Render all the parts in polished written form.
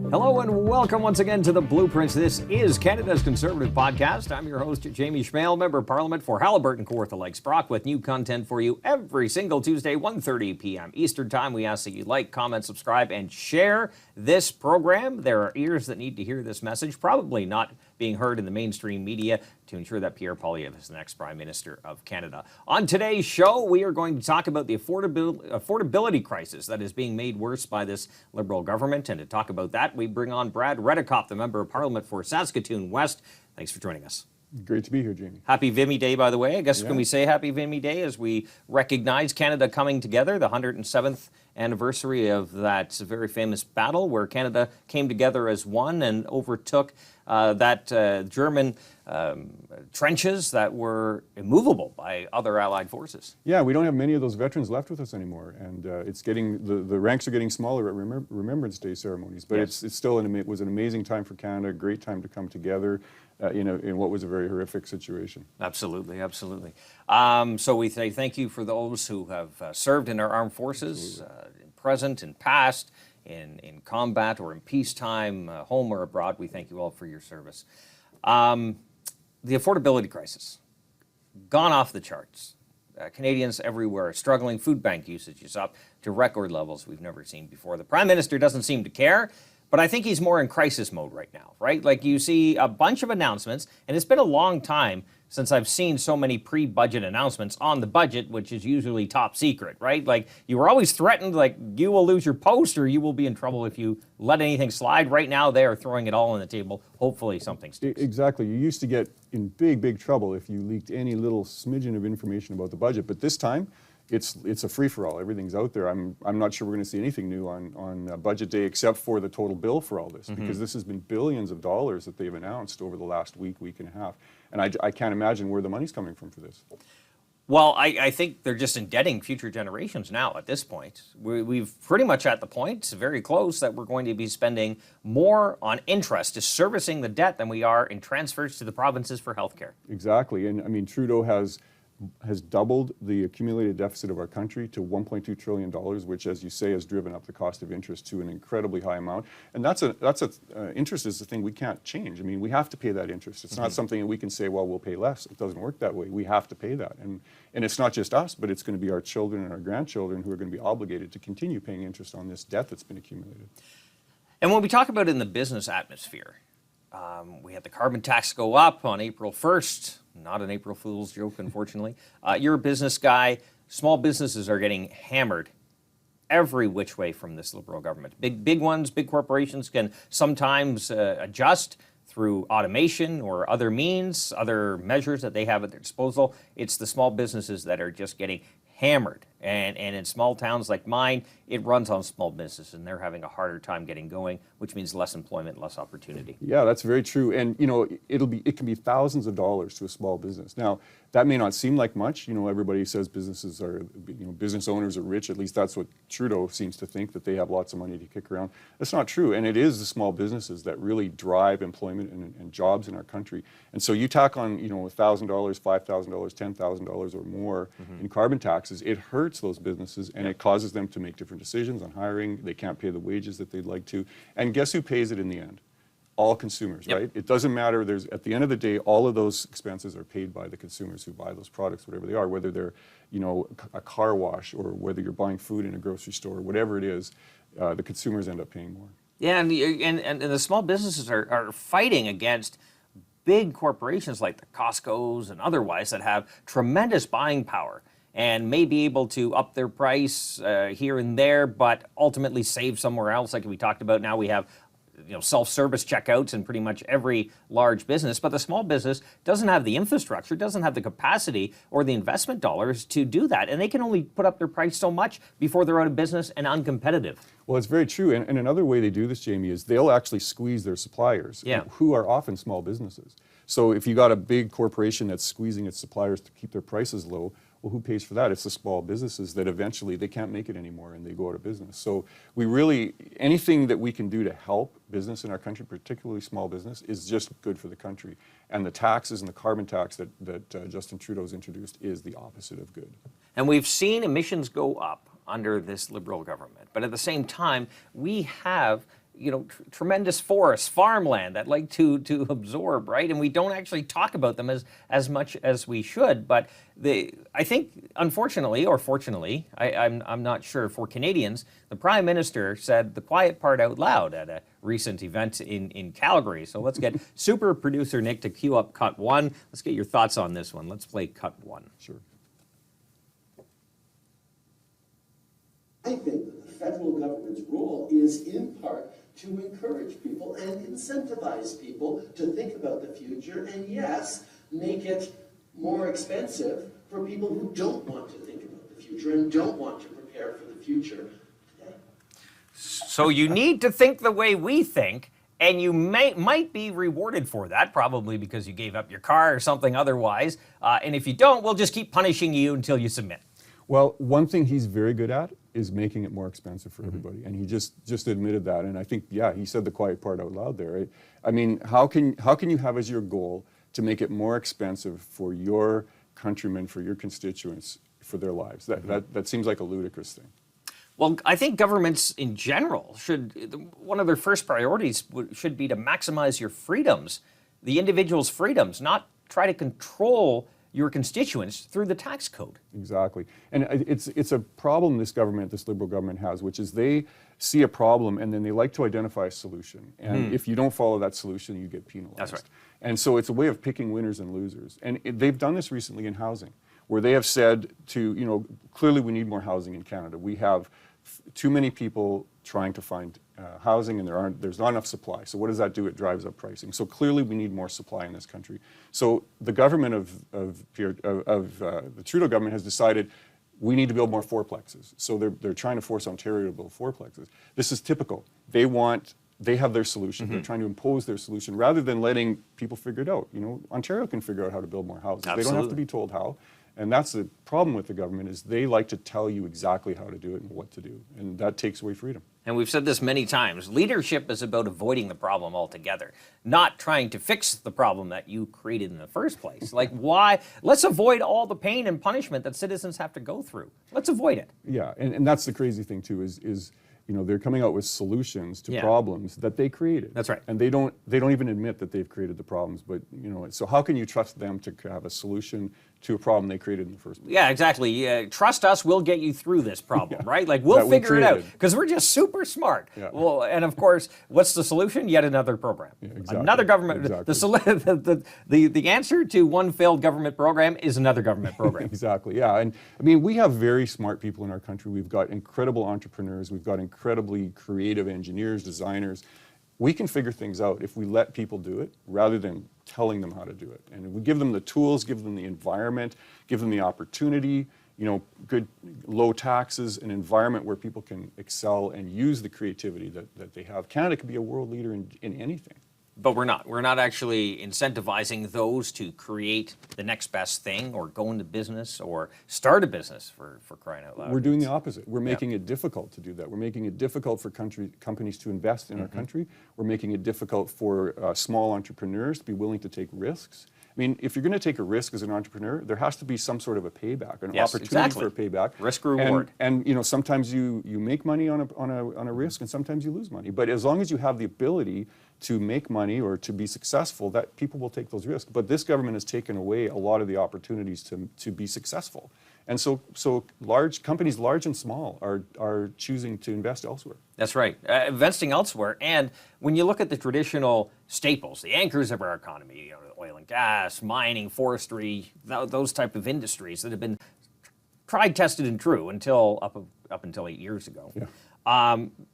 Hello and welcome once again to The Blueprints. This is Canada's Conservative Podcast. I'm your host, Jamie Schmale, Member of Parliament for Haliburton, Kawartha Lakes, Brock, with new content for you every single Tuesday, 1:30 p.m. Eastern Time. We ask that you like, comment, subscribe, and share this program. There are ears that need to hear this message, probably not being heard in the mainstream media, to ensure that Pierre Poilievre is the next Prime Minister of Canada. On today's show, we are going to talk about the affordability crisis that is being made worse by this Liberal government. And to talk about that, we bring on Brad Redikoff, the Member of Parliament for Saskatoon West. Thanks for joining us. Great to be here, Jamie. Happy Vimy Day, by the way. I guess Can we say Happy Vimy Day as we recognize Canada coming together, the 107th anniversary of that very famous battle where Canada came together as one and overtook that German trenches that were immovable by other Allied forces. Yeah, we don't have many of those veterans left with us anymore, and it's getting the ranks are getting smaller at Remembrance Day ceremonies. But Yes. it's still it was an amazing time for Canada, a great time to come together, in what was a very horrific situation. Absolutely, absolutely. So we say thank you for those who have served in our armed forces, in present and past, in combat or in peacetime, home or abroad. We thank you all for your service. The affordability crisis, gone off the charts. Canadians everywhere are struggling. Food bank usage is up to record levels we've never seen before. The Prime Minister doesn't seem to care, but I think he's more in crisis mode right now, right? Like, you see a bunch of announcements, and it's been a long time since I've seen so many pre-budget announcements on the budget, which is usually top secret, right? Like, you were always threatened, like, you will lose your post or you will be in trouble if you let anything slide. Right now, they are throwing it all on the table. Hopefully something sticks. Exactly. You used to get in big trouble if you leaked any little smidgen of information about the budget, but this time, it's a free-for-all. Everything's out there. I'm not sure we're going to see anything new on budget day except for the total bill for all this, because this has been billions of dollars that they've announced over the last week and a half, and I can't imagine where the money's coming from for this. Well, I think they're just indebting future generations now at this point. We've pretty much at the point, very close, that we're going to be spending more on interest to servicing the debt than we are in transfers to the provinces for healthcare. Exactly, and I mean, Trudeau has doubled the accumulated deficit of our country to $1.2 trillion, which, as you say, has driven up the cost of interest to an incredibly high amount. And interest is the thing we can't change. I mean, we have to pay that interest. It's not something that we can say, well, we'll pay less. It doesn't work that way. We have to pay that. And it's not just us, but it's going to be our children and our grandchildren who are going to be obligated to continue paying interest on this debt that's been accumulated. And when we talk about it in the business atmosphere, we had the carbon tax go up on April 1st. Not an April Fool's joke, unfortunately. You're a business guy. Small businesses are getting hammered every which way from this Liberal government. Big ones, big corporations can sometimes adjust through automation or other means, other measures that they have at their disposal. It's the small businesses that are just getting hammered. And in small towns like mine, it runs on small business, and they're having a harder time getting going, which means less employment, less opportunity. Yeah, that's very true. And it can be thousands of dollars to a small business. Now, that may not seem like much. Everybody says businesses are, business owners are rich. At least that's what Trudeau seems to think, that they have lots of money to kick around. That's not true. And it is the small businesses that really drive employment and jobs in our country. And so you tack on, $1,000, $5,000, $10,000 or more in carbon taxes, it hurts those businesses, and it causes them to make different decisions on hiring. They can't pay the wages that they'd like to. And guess who pays it in the end? All consumers, right? It doesn't matter. At the end of the day, all of those expenses are paid by the consumers who buy those products, whatever they are, whether they're, a car wash or whether you're buying food in a grocery store, whatever it is, the consumers end up paying more. Yeah, and the small businesses are fighting against big corporations like the Costco's and otherwise that have tremendous buying power and may be able to up their price here and there, but ultimately save somewhere else. Like we talked about, now we have self-service checkouts in pretty much every large business, but the small business doesn't have the infrastructure, doesn't have the capacity or the investment dollars to do that, and they can only put up their price so much before they're out of business and uncompetitive. Well, it's very true, and another way they do this, Jamie, is they'll actually squeeze their suppliers, who are often small businesses. So if you got a big corporation that's squeezing its suppliers to keep their prices low, well, who pays for that? It's the small businesses that eventually they can't make it anymore and they go out of business. So anything that we can do to help business in our country, particularly small business, is just good for the country. And the taxes and the carbon tax that Justin Trudeau's introduced is the opposite of good. And we've seen emissions go up under this Liberal government. But at the same time, we have tremendous forests, farmland that like to absorb, right? And we don't actually talk about them as much as we should. But I think, unfortunately or fortunately, I'm not sure, for Canadians, the Prime Minister said the quiet part out loud at a recent event in Calgary. So let's get super producer Nick to cue up cut one. Let's get your thoughts on this one. Let's play cut one. Sure. I think that the federal government's role is in part to encourage people and incentivize people to think about the future, and yes, make it more expensive for people who don't want to think about the future and don't want to prepare for the future today. So you need to think the way we think, and you might be rewarded for that, probably because you gave up your car or something otherwise. And if you don't, we'll just keep punishing you until you submit. Well, one thing he's very good at is making it more expensive for everybody, and he just admitted that. And I think, yeah, he said the quiet part out loud there. Right? I mean, how can you have as your goal to make it more expensive for your countrymen, for your constituents, for their lives? That seems like a ludicrous thing. Well, I think governments in general one of their first priorities should be to maximize your freedoms, the individual's freedoms, not try to control your constituents through the tax code. Exactly. And it's a problem this Liberal government has, which is they see a problem and then they like to identify a solution. And if you don't follow that solution, you get penalized. That's right. And so it's a way of picking winners and losers. And they've done this recently in housing, where they have said to, clearly we need more housing in Canada. We have too many people trying to find housing, and there's not enough supply. So what does that do? It drives up pricing. So clearly we need more supply in this country. So the government of the Trudeau government has decided we need to build more fourplexes. So they're trying to force Ontario to build fourplexes. This is typical. They have their solution. They're trying to impose their solution rather than letting people figure it out. Ontario can figure out how to build more houses. Absolutely. They don't have to be told how. And that's the problem with the government, is they like to tell you exactly how to do it and what to do. And that takes away freedom. And we've said this many times, leadership is about avoiding the problem altogether, not trying to fix the problem that you created in the first place. Like, why? Let's avoid all the pain and punishment that citizens have to go through. Let's avoid it. Yeah, and that's the crazy thing too, is they're coming out with solutions to problems that they created. That's right. And they don't even admit that they've created the problems, but so how can you trust them to have a solution to a problem they created in the first place? Yeah, exactly. Trust us, we'll get you through this problem, right? Like, we'll figure it out, because we're just super smart. Yeah. Well, and of course, what's the solution? Yet another program. Yeah, exactly. Another government. Exactly. The answer to one failed government program is another government program. Exactly, yeah. And I mean, we have very smart people in our country. We've got incredible entrepreneurs. We've got incredibly creative engineers, designers. We can figure things out if we let people do it rather than telling them how to do it. And we give them the tools, give them the environment, give them the opportunity, good low taxes, an environment where people can excel and use the creativity that they have. Canada can be a world leader in anything. But we're not. We're not actually incentivizing those to create the next best thing or go into business or start a business, for crying out loud. We're doing the opposite. We're making it difficult to do that. We're making it difficult for companies to invest in our country. We're making it difficult for small entrepreneurs to be willing to take risks. I mean, if you're going to take a risk as an entrepreneur, there has to be some sort of a payback, an opportunity for a payback. Risk reward. And sometimes you make money on a risk, and sometimes you lose money. But as long as you have the ability to make money or to be successful, that people will take those risks. But this government has taken away a lot of the opportunities to be successful. And so large companies, large and small, are choosing to invest elsewhere. That's right, investing elsewhere. And when you look at the traditional staples, the anchors of our economy, oil and gas, mining, forestry, those type of industries that have been tried, tested, and true until up until 8 years ago. Yeah.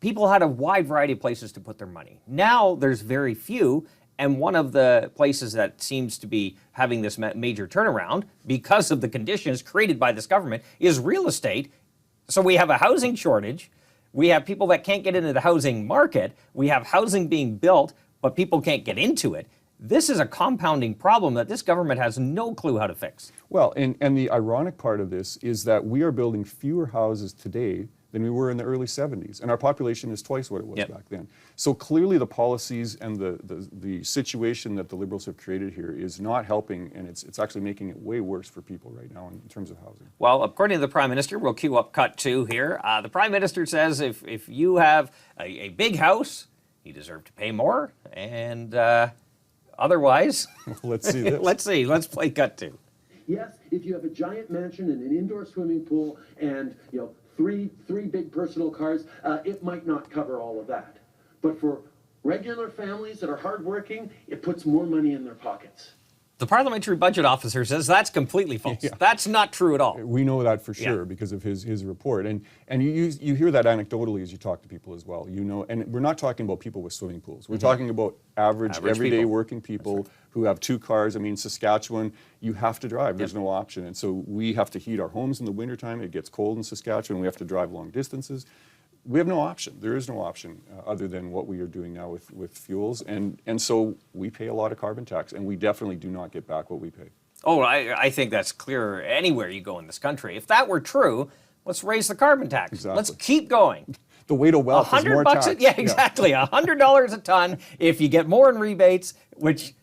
People had a wide variety of places to put their money. Now there's very few, and one of the places that seems to be having this major turnaround because of the conditions created by this government is real estate. So we have a housing shortage. We have people that can't get into the housing market. We have housing being built, but people can't get into it. This is a compounding problem that this government has no clue how to fix. Well, and the ironic part of this is that we are building fewer houses today than we were in the early 70s. And our population is twice what it was back then. So clearly the policies and the situation that the Liberals have created here is not helping, and it's actually making it way worse for people right now in terms of housing. Well, according to the Prime Minister, we'll cue up cut 2 here. The Prime Minister says if you have a big house he deserved to pay more, and otherwise, Let's see this. let's play cut two. Yes, if you have a giant mansion and an indoor swimming pool and, three big personal cars, it might not cover all of that. But for regular families that are hardworking, it puts more money in their pockets. The parliamentary budget officer says that's completely false. Yeah. That's not true at all. We know that for sure Yeah. because of his report, and you hear that anecdotally as you talk to people as well. And we're not talking about people with swimming pools. We're talking about average everyday people. working people who have 2 cars. I mean, Saskatchewan, you have to drive. There's no option, and so we have to heat our homes in the wintertime. It gets cold in Saskatchewan. We have to drive long distances. We have no option. There is no option other than what we are doing now with fuels, and so we pay a lot of carbon tax, and we definitely do not get back what we pay. Oh, I think that's clear anywhere you go in this country. If that were true, let's raise the carbon tax. Exactly. Let's keep going. The way to wealth is more $100 tax. yeah, exactly. $100 a ton if you get more in rebates, which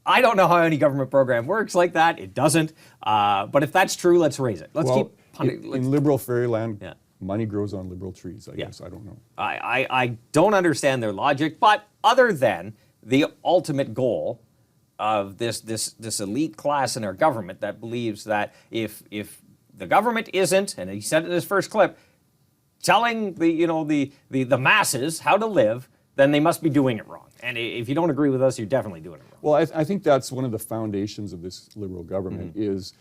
I don't know how any government program works like that. It doesn't. But if that's true, let's raise it. Let's keep punting. In liberal fairyland, Yeah. money grows on liberal trees, I guess. I don't know. I don't understand their logic, but other than the ultimate goal of this elite class in our government that believes that if the government isn't, and he said it in his first clip, telling the masses how to live, then they must be doing it wrong. And if you don't agree with us, you're definitely doing it wrong. Well, I think that's one of the foundations of this liberal government is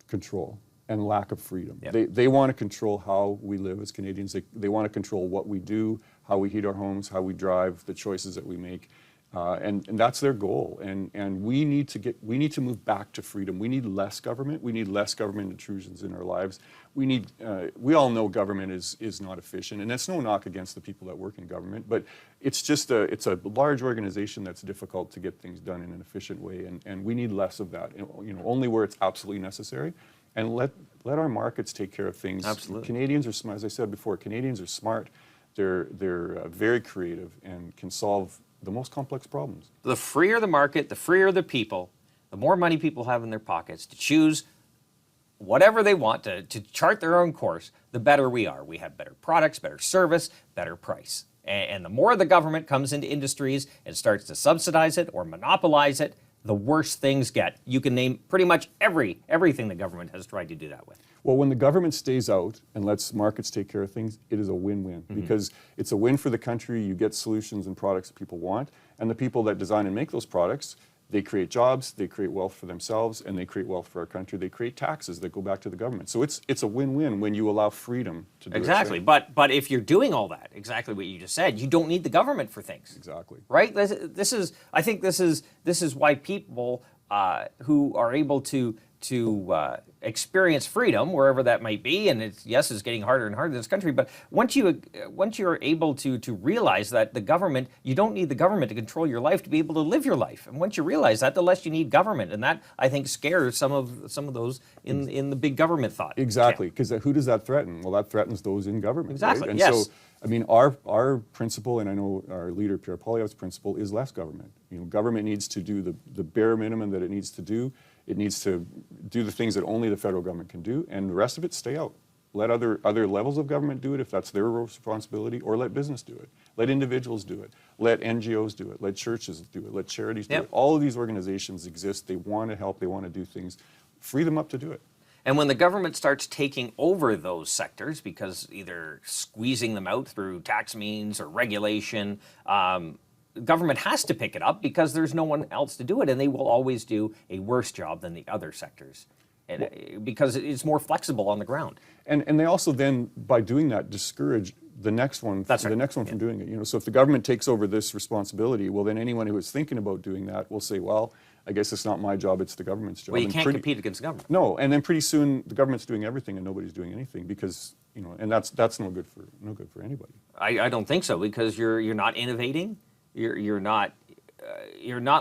control and lack of freedom. Yep. They want to control how we live as Canadians. They want to control what we do, how we heat our homes, how we drive, the choices that we make. And that's their goal. And we need to move back to freedom. We need less government. We need less government intrusions in our lives. We all know government is not efficient, and that's no knock against the people that work in government, but it's a large organization that's difficult to get things done in an efficient way, and we need less of that. Only where it's absolutely necessary, and let our markets take care of things. Absolutely. Canadians are smart, as I said before. Canadians are smart. They're very creative and can solve the most complex problems. The freer the market, the freer the people, the more money people have in their pockets to choose whatever they want, to chart their own course, the better we are. We have better products, better service, better price. And the more the government comes into industries and starts to subsidize it or monopolize it, the worse things get. You can name pretty much everything the government has tried to do that with. Well, when the government stays out and lets markets take care of things, it is a win-win because it's a win for the country. You get solutions and products that people want, and the people that design and make those products, they create jobs, they create wealth for themselves, and they create wealth for our country. They create taxes that go back to the government. So it's a win-win when you allow freedom to do Exactly. its thing. But if you're doing all that, exactly what you just said, you don't need the government for things. Exactly. Right? I think this is why people who are able to experience freedom wherever that might be, and it's getting harder and harder in this country. But once you're able to realize that the government, you don't need the government to control your life to be able to live your life. And once you realize that, the less you need government, and that I think scares some of those in the big government thought. Exactly, because who does that threaten? Well, that threatens those in government. Exactly, Right? And yes. so, I mean, our principle, and I know our leader Pierre Poilievre's principle, is less government. Government needs to do the bare minimum that it needs to do. It needs to do the things that only the federal government can do, and the rest of it stay out. Let other levels of government do it if that's their responsibility, or let business do it. Let individuals do it. Let NGOs do it. Let churches do it. Let charities do Yep. it. All of these organizations exist. They want to help. They want to do things. Free them up to do it. And when the government starts taking over those sectors, because either squeezing them out through tax means or regulation, government has to pick it up because there's no one else to do it, and they will always do a worse job than the other sectors, because it's more flexible on the ground. And they also then, by doing that, discourage the next one, That's right. the next one from doing it. So if the government takes over this responsibility, well, then anyone who is thinking about doing that will say, well, I guess it's not my job, it's the government's job. Well, you And can't compete against the government. No, and then pretty soon the government's doing everything and nobody's doing anything because and that's no good for anybody. I don't think so, because you're not innovating. You're not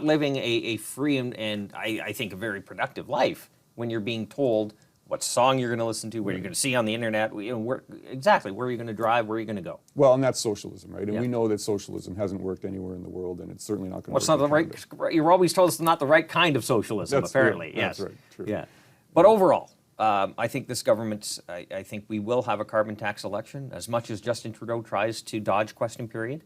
living a free and I think a very productive life when you're being told what song you're going to listen to, what you're going to see on the internet, where you're going to drive, where you're going to go. Well, and that's socialism, right? And Yeah. we know that socialism hasn't worked anywhere in the world, and it's certainly not going to Well, it's work. not the right. You're always told it's not the right kind of socialism. That's apparently, right. yes. That's right. True. Yeah, but overall, I think this government. I think we will have a carbon tax election. As much as Justin Trudeau tries to dodge question period,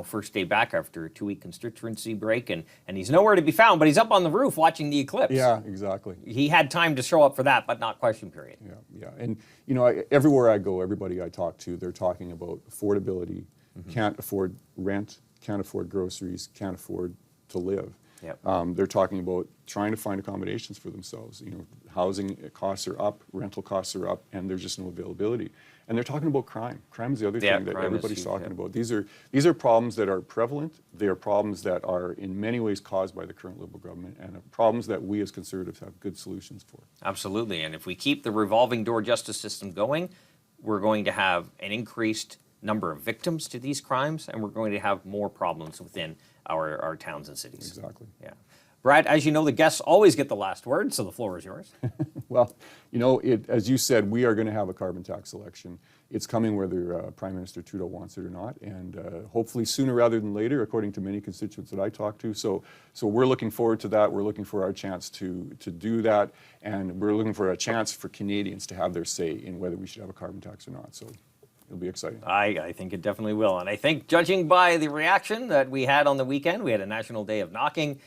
first day back after a 2-week constituency break, and he's nowhere to be found, but he's up on the roof watching the eclipse. Yeah, exactly. He had time to show up for that, but not question period. Yeah. And, everywhere I go, everybody I talk to, they're talking about affordability, can't afford rent, can't afford groceries, can't afford to live. Yep. They're talking about trying to find accommodations for themselves. Housing costs are up, rental costs are up, and there's just no availability. And they're talking about crime. Crime is the other thing that everybody's talking about. These are problems that are prevalent. They are problems that are in many ways caused by the current Liberal government, and are problems that we as Conservatives have good solutions for. Absolutely. And if we keep the revolving door justice system going, we're going to have an increased number of victims to these crimes, and we're going to have more problems within our towns and cities. Exactly. Yeah. Brad, as you know, the guests always get the last word, so the floor is yours. Well, as you said, we are going to have a carbon tax election. It's coming whether Prime Minister Trudeau wants it or not, and hopefully sooner rather than later, according to many constituents that I talk to. So we're looking forward to that. We're looking for our chance to do that, and we're looking for a chance for Canadians to have their say in whether we should have a carbon tax or not. So it'll be exciting. I think it definitely will. And I think, judging by the reaction that we had on the weekend, we had a National Day of Knocking,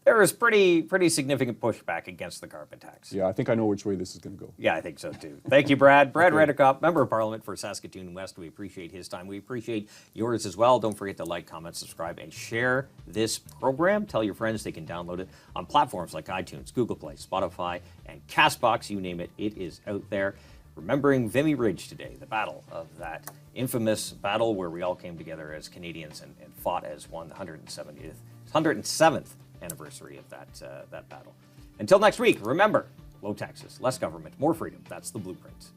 there was pretty significant pushback against the carbon tax. Yeah, I think I know which way this is going to go. Yeah, I think so too. Thank you, Brad. Brad Redekop, Member of Parliament for Saskatoon West. We appreciate his time. We appreciate yours as well. Don't forget to like, comment, subscribe, and share this program. Tell your friends they can download it on platforms like iTunes, Google Play, Spotify, and CastBox. You name it, it is out there. Remembering Vimy Ridge today, the battle of that infamous battle where we all came together as Canadians and fought as one, the 107th anniversary of that battle. Until next week, remember, low taxes, less government, more freedom. That's the blueprint.